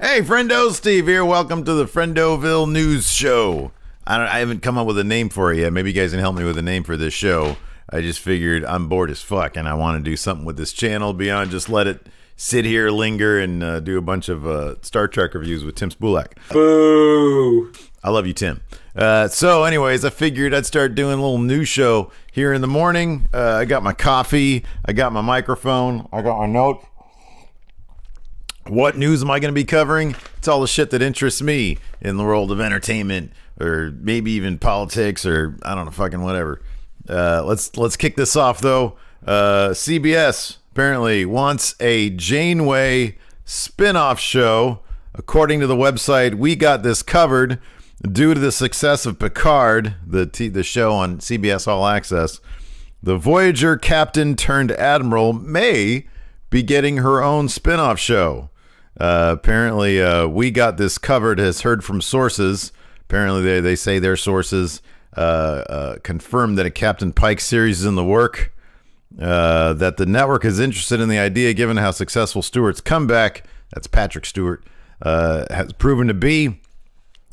Hey, friendo, Steve here. Welcome to the Friendoville News Show. I haven't come up with a name for it yet. Maybe you guys can help me with a name for this show. I just figured I'm bored as fuck, and I want to do something with this channel beyond just let it sit here, linger, and do a bunch of Star Trek reviews with Tim Spulak. Boo! I love you, Tim. So anyways, I figured I'd start doing a little news show here in the morning. I got my coffee. I got my microphone. I got my notes. What news am I going to be covering? It's all the shit that interests me in the world of entertainment, or maybe even politics, or I don't know, fucking whatever. Let's kick this off though. CBS apparently wants a Janeway spin-off show. According to the website, We Got This Covered, due to the success of Picard, the show on CBS All Access, the Voyager captain turned Admiral may be getting her own spin-off show. Apparently, We Got This Covered has heard from sources. Apparently, they say their sources confirmed that a Captain Pike series is in the work. That the network is interested in the idea, given how successful Stewart's comeback, that's Patrick Stewart, has proven to be.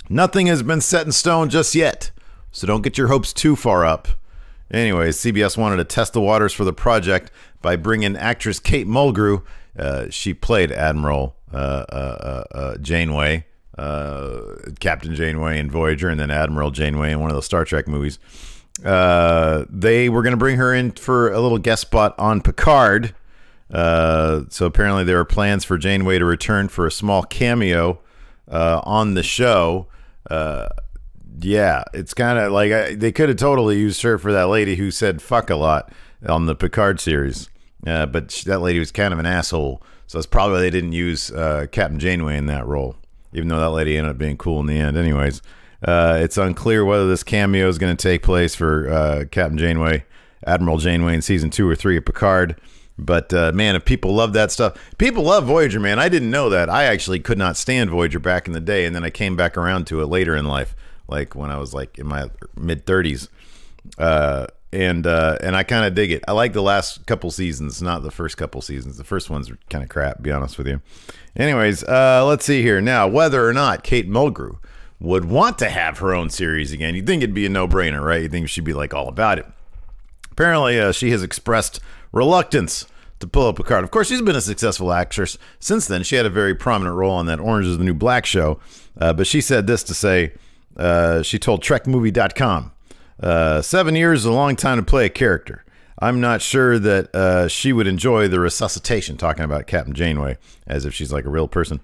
Nothing has been set in stone just yet, so don't get your hopes too far up. Anyways, CBS wanted to test the waters for the project by bringing actress Kate Mulgrew. She played Admiral Janeway, Captain Janeway in Voyager, and then Admiral Janeway in one of the Star Trek movies. They were going to bring her in for a little guest spot on Picard. So apparently there are plans for Janeway to return for a small cameo on the show. Yeah, it's kind of like they could have totally used her for that lady who said fuck a lot on the Picard series. But that lady was kind of an asshole. So that's probably why they didn't use Captain Janeway in that role, even though that lady ended up being cool in the end. Anyways, it's unclear whether this cameo is going to take place for Captain Janeway, Admiral Janeway in season 2 or 3 of Picard. But man, if people love that stuff, people love Voyager, man. I didn't know that. I actually could not stand Voyager back in the day, and then I came back around to it later in life, like when I was like in my mid-30s. And I kind of dig it. I like the last couple seasons, not the first couple seasons. The first ones were kind of crap, to be honest with you. Anyways, let's see here. Now, whether or not Kate Mulgrew would want to have her own series again, you'd think it'd be a no-brainer, right? You'd think she'd be like all about it. Apparently, she has expressed reluctance to pull up Picard. Of course, she's been a successful actress since then. She had a very prominent role on that Orange is the New Black show. But she said this to say, she told TrekMovie.com, 7 years is a long time to play a character. I'm not sure that she would enjoy the resuscitation, talking about Captain Janeway, as if she's like a real person.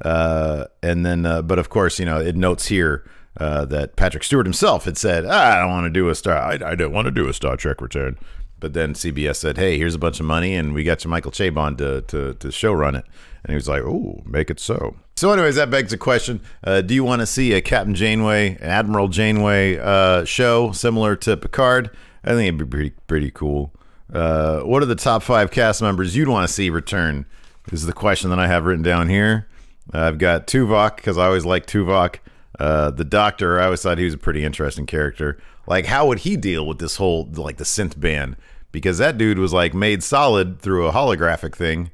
And then, but of course, you know, it notes here that Patrick Stewart himself had said, I don't want to do I don't want to do a Star Trek return. But then CBS said, hey, here's a bunch of money, and we got you Michael Chabon to show run it. And he was like, oh, make it so. So anyways, that begs the question, do you want to see a Captain Janeway, Admiral Janeway show similar to Picard? I think it'd be pretty cool. What are the top 5 cast members you'd want to see return? This is the question that I have written down here. I've got Tuvok, because I always liked Tuvok. The Doctor, I always thought he was a pretty interesting character. Like, how would he deal with this whole, like, the synth ban? Because that dude was, like, made solid through a holographic thing.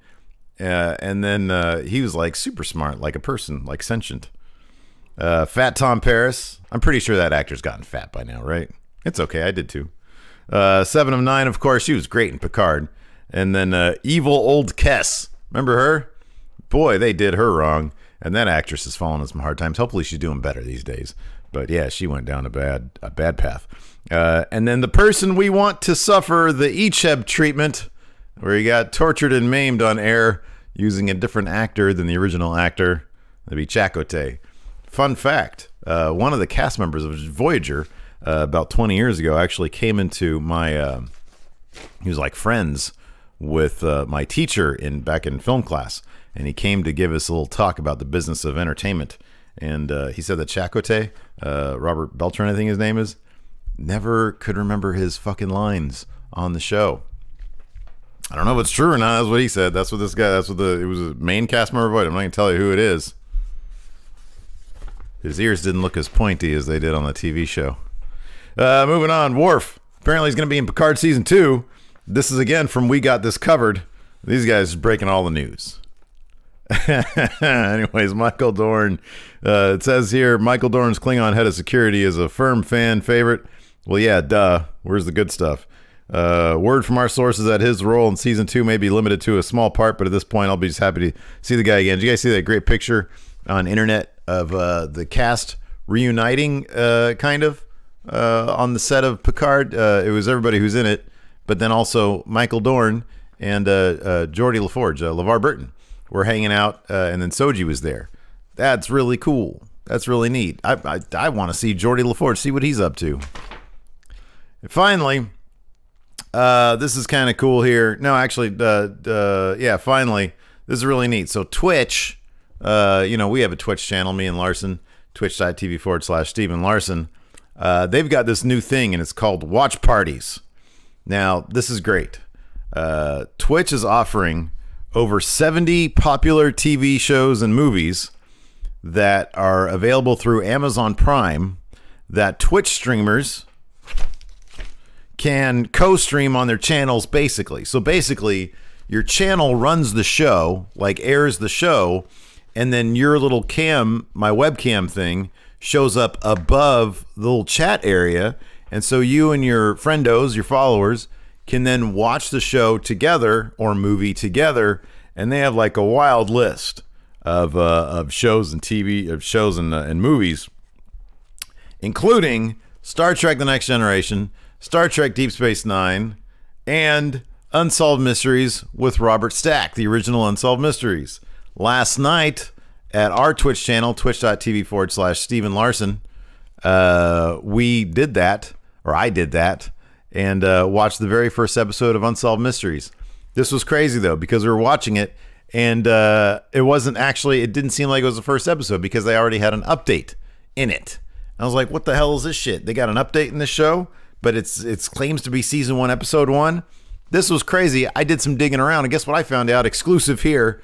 And then he was, like, super smart, like a person, like sentient. Fat Tom Paris. I'm pretty sure that actor's gotten fat by now, right? It's okay, I did too. 7 of 9, of course, she was great in Picard. And then evil old Kess. Remember her? Boy, they did her wrong. And that actress has fallen on some hard times. Hopefully she's doing better these days. But yeah, she went down a bad path. And then the person we want to suffer the Icheb treatment, where he got tortured and maimed on air using a different actor than the original actor, that'd be Chakotay. Fun fact, one of the cast members of Voyager about 20 years ago actually came into my, he was like friends with my teacher back in film class. And he came to give us a little talk about the business of entertainment. And he said that Chakotay, Robert Beltran, I think his name is, never could remember his fucking lines on the show. I don't know if it's true or not. That's what he said. That's what this guy, it was a main cast member of it. I'm not going to tell you who it is. His ears didn't look as pointy as they did on the TV show. Moving on, Worf. Apparently he's going to be in Picard Season 2. This is again from We Got This Covered. These guys breaking all the news. Anyways, Michael Dorn. It says here, Michael Dorn's Klingon head of security is a firm fan favorite. Well, yeah, duh. Where's the good stuff? Word from our sources that his role in season 2 may be limited to a small part, but at this point, I'll be just happy to see the guy again. Did you guys see that great picture on internet of the cast reuniting, kind of, on the set of Picard? It was everybody who's in it, but then also Michael Dorn and Geordie LaForge, LeVar Burton, were hanging out, and then Soji was there. That's really cool. That's really neat. I want to see Geordie LaForge, see what he's up to. And finally, this is kind of cool here. No, actually, yeah, finally, this is really neat. So Twitch, you know, we have a Twitch channel, me and Larson, twitch.tv/Stephen Larson. They've got this new thing, and it's called Watch Parties. Now, this is great. Twitch is offering over 70 popular TV shows and movies that are available through Amazon Prime that Twitch streamers can co-stream on their channels, basically. So basically, your channel runs the show, like airs the show, and then your little cam, my webcam thing, shows up above the little chat area, and so you and your friendos, your followers, can then watch the show together or movie together, and they have like a wild list of shows and TV, of shows and movies, including Star Trek: The Next Generation, Star Trek Deep Space Nine, and Unsolved Mysteries with Robert Stack, the original Unsolved Mysteries. Last night at our Twitch channel, twitch.tv/Stephen Larson, we did that, or I did that, and watched the very first episode of Unsolved Mysteries. This was crazy, though, because we were watching it, and it wasn't actually, it didn't seem like it was the first episode because they already had an update in it. I was like, what the hell is this shit? They got an update in this show, but it's claims to be season 1, episode 1. This was crazy. I did some digging around, and guess what I found out? Exclusive here.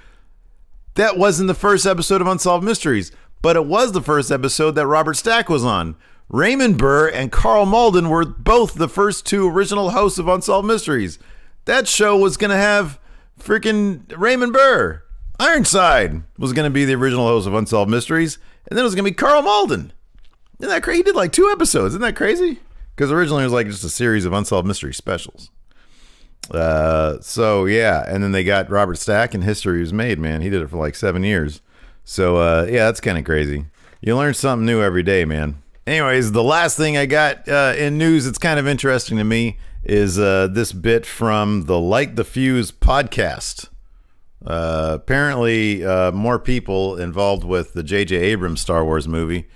That wasn't the first episode of Unsolved Mysteries, but it was the first episode that Robert Stack was on. Raymond Burr and Carl Malden were both the first 2 original hosts of Unsolved Mysteries. That show was going to have freaking Raymond Burr. Ironside was going to be the original host of Unsolved Mysteries, and then it was going to be Carl Malden. Isn't that crazy? He did like 2 episodes. Isn't that crazy? Because originally it was like just a series of Unsolved Mystery specials. So yeah, and then they got Robert Stack, and history was made, man. He did it for like 7 years. So yeah, that's kind of crazy. You learn something new every day, man. Anyways, the last thing I got in news that's kind of interesting to me is this bit from the Light the Fuse podcast. Apparently, more people involved with the J.J. Abrams Star Wars movie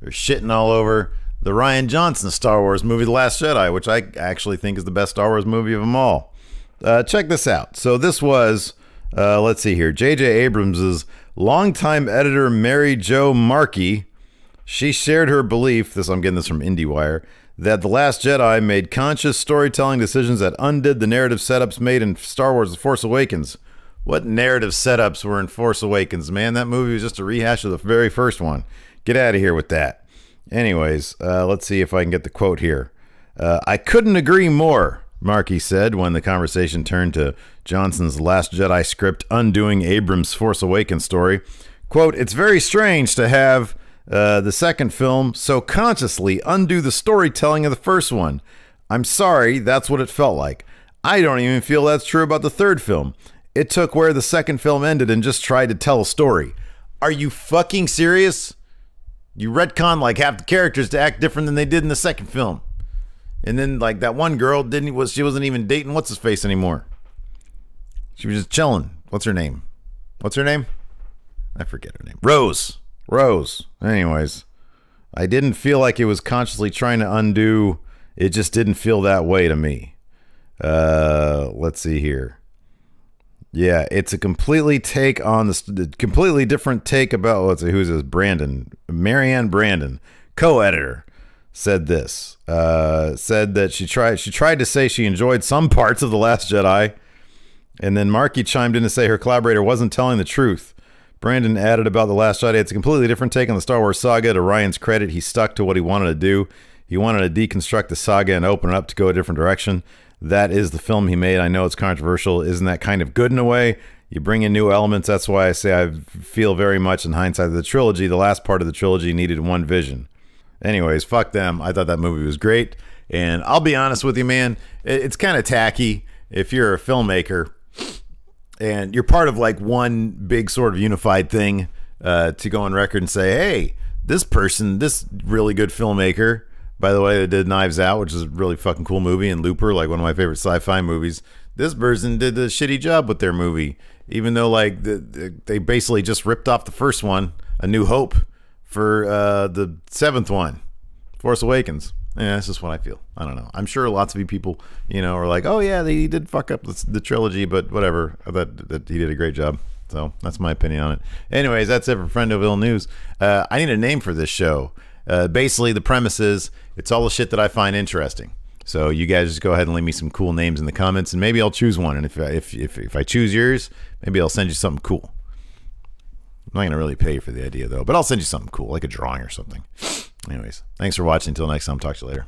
are shitting all over the Rian Johnson Star Wars movie, The Last Jedi, which I actually think is the best Star Wars movie of them all. Check this out. So this was, let's see here, J.J. Abrams' longtime editor, Mary Jo Markey. She shared her belief, I'm getting this from IndieWire, that The Last Jedi made conscious storytelling decisions that undid the narrative setups made in Star Wars The Force Awakens. What narrative setups were in Force Awakens, man? That movie was just a rehash of the very first one. Get out of here with that. Anyways, let's see if I can get the quote here. I couldn't agree more, Markey said when the conversation turned to Johnson's Last Jedi script undoing Abrams' Force Awakens story. Quote, it's very strange to have the second film so consciously undo the storytelling of the first one. I'm sorry, that's what it felt like. I don't even feel that's true about the third film. It took where the second film ended and just tried to tell a story. Are you fucking serious? You retcon like half the characters to act different than they did in the second film. And then like that one girl she wasn't even dating what's his face anymore. She was just chilling. What's her name? I forget her name. Rose. Anyways, I didn't feel like it was consciously trying to undo. It just didn't feel that way to me. Let's see here. Yeah, it's a completely completely different take about, let's see, who's this? Marianne Brandon, co-editor, said this. Said that she tried to say she enjoyed some parts of The Last Jedi, and then Markey chimed in to say her collaborator wasn't telling the truth. Brandon added about The Last Jedi, it's a completely different take on the Star Wars saga. To Ryan's credit, he stuck to what he wanted to do. He wanted to deconstruct the saga and open it up to go a different direction. That is the film he made. I know it's controversial. Isn't that kind of good in a way? You bring in new elements. That's why I say I feel very much in hindsight of the trilogy, the last part of the trilogy needed one vision. Anyways, fuck them. I thought that movie was great. And I'll be honest with you, man, it's kind of tacky if you're a filmmaker and you're part of like one big sort of unified thing to go on record and say, hey, this person, this really good filmmaker, by the way, they did Knives Out, which is a really fucking cool movie, and Looper, like one of my favorite sci-fi movies. This person did a shitty job with their movie, even though like they basically just ripped off the first one, A New Hope, for the seventh one, Force Awakens. Yeah, that's just what I feel. I don't know. I'm sure lots of you people, you know, are like, oh yeah, they did fuck up the trilogy, but whatever. That he did a great job. So that's my opinion on it. Anyways, that's it for Friendoville News. I need a name for this show. Basically, the premise is it's all the shit that I find interesting. So you guys just go ahead and leave me some cool names in the comments, and maybe I'll choose one. And if I choose yours, maybe I'll send you something cool. I'm not gonna really pay you for the idea though, but I'll send you something cool, like a drawing or something. Anyways, thanks for watching. Until next time, talk to you later.